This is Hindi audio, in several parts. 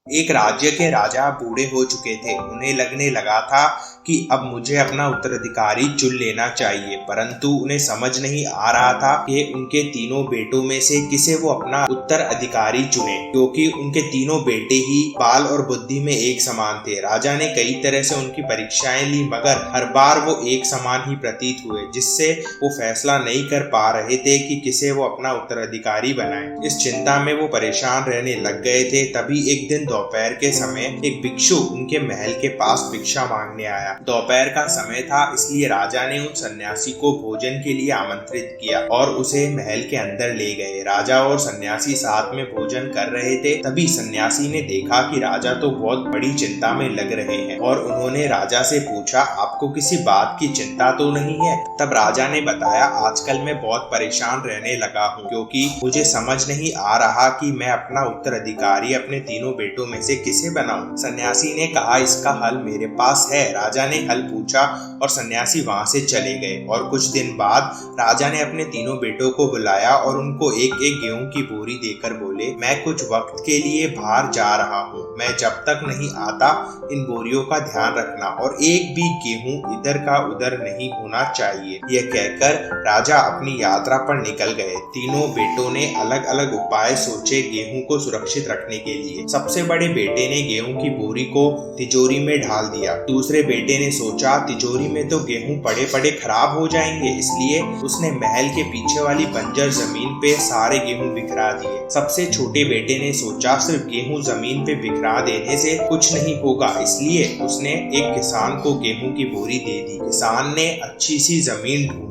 एक राज्य के राजा बूढ़े हो चुके थे। उन्हें लगने लगा था कि अब मुझे अपना उत्तराधिकारी चुन लेना चाहिए, परंतु उन्हें समझ नहीं आ रहा था कि उनके तीनों बेटों में से किसे वो अपना उत्तराधिकारी चुने, क्योंकि उनके तीनों बेटे ही बाल और बुद्धि में एक समान थे। राजा ने कई तरह से उनकी परीक्षाएं ली, मगर हर बार वो एक समान ही प्रतीत हुए, जिससे वो फैसला नहीं कर पा रहे थे कि किसे वो अपना उत्तराधिकारी बनाए। इस चिंता में वो परेशान रहने लग गए थे। तभी एक दिन दोपहर के समय एक भिक्षु उनके महल के पास भिक्षा मांगने आया। दोपहर का समय था, इसलिए राजा ने उन सन्यासी को भोजन के लिए आमंत्रित किया और उसे महल के अंदर ले गए। राजा और सन्यासी साथ में भोजन कर रहे थे। तभी सन्यासी ने देखा कि राजा तो बहुत बड़ी चिंता में लग रहे हैं और उन्होंने राजा से पूछा, आपको किसी बात की चिंता तो नहीं है? तब राजा ने बताया, आजकल मैं बहुत परेशान रहने लगा हूँ, क्योंकि मुझे समझ नहीं आ रहा कि मैं अपना उत्तराधिकारी अपने तीनों बेटों में से किसे बनाऊं। सन्यासी ने कहा, इसका हल मेरे पास है। राजा ने हल पूछा और सन्यासी वहां से चले गए। और कुछ दिन बाद राजा ने अपने तीनों बेटों को बुलाया और उनको एक एक गेहूं की बोरी देकर बोले, मैं कुछ वक्त के लिए बाहर जा रहा हूँ, मैं जब तक नहीं आता इन बोरियों का ध्यान रखना और एक भी गेहूं इधर का उधर नहीं होना चाहिए। यह कहकर राजा अपनी यात्रा पर निकल गए। तीनों बेटों ने अलग अलग उपाय सोचे गेहूं को सुरक्षित रखने के लिए। सबसे बड़े बेटे ने गेहूं की बोरी को तिजोरी में ढाल दिया। दूसरे बेटे ने सोचा, तिजोरी में तो गेहूं पड़े पड़े खराब हो जाएंगे, इसलिए उसने महल के पीछे वाली बंजर जमीन पे सारे गेहूं बिखरा दिए। सबसे छोटे बेटे ने सोचा, सिर्फ गेहूं जमीन पे बिखरा देने से कुछ नहीं होगा, इसलिए उसने एक किसान को गेहूं की बोरी दे दी। किसान ने अच्छी सी जमीन ढूंढकर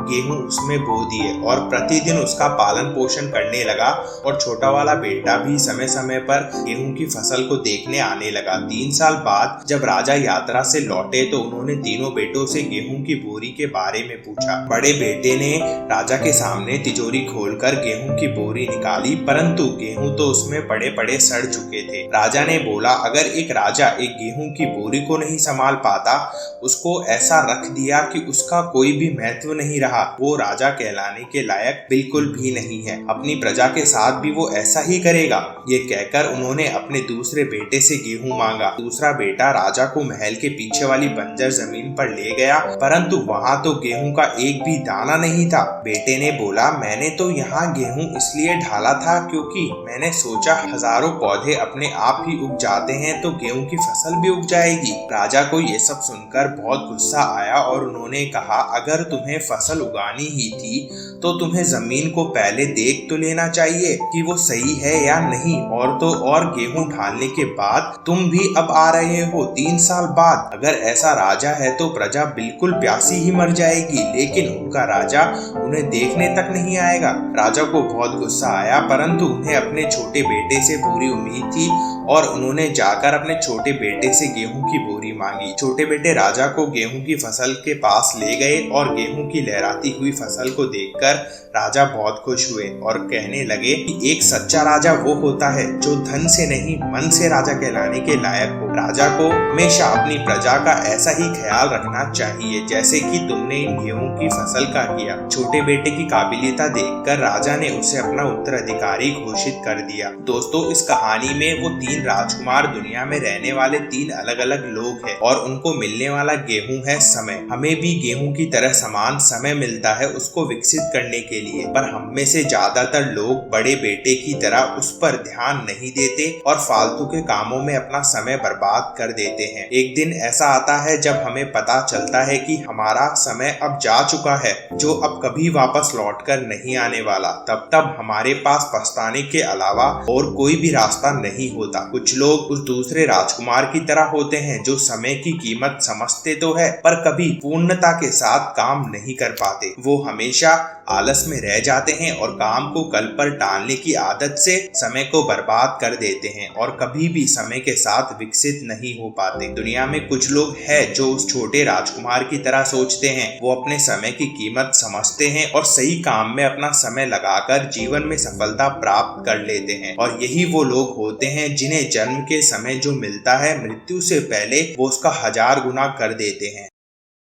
गेहूं उसमें बो दिए और प्रतिदिन उसका पालन पोषण करने लगा। और छोटा वाला बेटा भी समय समय पर गेहूं की फसल को देखने आने लगा। 3 साल बाद जब राजा यात्रा से लौटे तो उन्होंने तीनों बेटों से गेहूं की बोरी के बारे में पूछा। बड़े बेटे ने राजा के सामने तिजोरी खोलकर गेहूं की बोरी निकाली, परंतु गेहूं तो उसमें पड़े पड़े सड़ चुके थे। राजा ने बोला, अगर एक राजा एक गेहूं की बोरी को नहीं संभाल पाता, उसको ऐसा रख दिया कि उसका कोई भी महत्व नहीं रहा, वो राजा कहलाने के लायक बिल्कुल भी नहीं है। अपनी प्रजा के साथ भी वो ऐसा ही करेगा। ये कहकर उन्होंने अपने दूसरे बेटे से गेहूं मांगा। दूसरा बेटा राजा को महल के पीछे वाली बंजर जमीन पर ले गया, परंतु वहां तो गेहूं का एक भी दाना नहीं था। बेटे ने बोला, मैंने तो यहाँ गेहूं इसलिए ढाला था क्योंकि मैंने सोचा हजारों पौधे अपने आप ही उग जाते हैं तो गेहूं की फसल भी उग जाएगी। राजा को ये सब सुनकर बहुत गुस्सा आया और उन्होंने कहा, अगर तुम्हें फसल उगानी ही थी तो तुम्हें जमीन को पहले देख तो लेना चाहिए कि वो सही है या नहीं। और गेहूं ढालने के बाद तुम भी अब आ रहे हो 3 साल बाद। अगर ऐसा राजा है तो प्रजा बिल्कुल प्यासी ही मर जाएगी, लेकिन उनका राजा उन्हें देखने तक नहीं आएगा। राजा को बहुत गुस्सा आया, परंतु उन्हें अपने छोटे बेटे से पूरी उम्मीद थी और उन्होंने जाकर अपने छोटे बेटे से गेहूं की बोरी मांगी। छोटे बेटे राजा को गेहूं की फसल के पास ले गए और गेहूं की लहराती हुई फसल को देखकर राजा बहुत खुश हुए और कहने लगे कि एक सच्चा राजा वो होता है जो धन से नहीं मन से राजा कहलाने के लायक हो। राजा को हमेशा अपनी प्रजा का ऐसा ही ख्याल रखना चाहिए जैसे कि तुमने इन गेहूं की फसल का किया। छोटे बेटे की काबिलियत देखकर राजा ने उसे अपना उत्तराधिकारी घोषित कर दिया। दोस्तों, इस कहानी में वो 3 राजकुमार दुनिया में रहने वाले 3 अलग अलग लोग हैं और उनको मिलने वाला गेहूं है समय। हमें भी गेहूं की तरह समान समय मिलता है उसको विकसित करने के लिए, पर हम में से ज्यादातर लोग बड़े बेटे की तरह उस पर ध्यान नहीं देते और फालतू के कामों में अपना समय बर्बाद कर देते हैं। एक दिन ऐसा आता है जब हमें पता चलता है कि हमारा समय अब जा चुका है, जो अब कभी वापस लौटकर नहीं आने वाला। तब हमारे पास पछताने के अलावा और कोई भी रास्ता नहीं होता। कुछ लोग उस दूसरे राजकुमार की तरह होते हैं जो समय की कीमत समझते तो है पर कभी पूर्णता के साथ काम नहीं कर पाते। वो हमेशा आलस में रह जाते हैं और काम को कल पर टालने की आदत से समय को बर्बाद कर देते हैं और कभी भी समय के साथ विकसित नहीं हो पाते। दुनिया में कुछ लोग हैं जो उस छोटे राजकुमार की तरह सोचते हैं। वो अपने समय की कीमत समझते हैं और सही काम में अपना समय लगाकर जीवन में सफलता प्राप्त कर लेते हैं। और यही वो लोग होते हैं जिन्हें जन्म के समय जो मिलता है, मृत्यु से पहले वो उसका 1000 गुना कर देते हैं।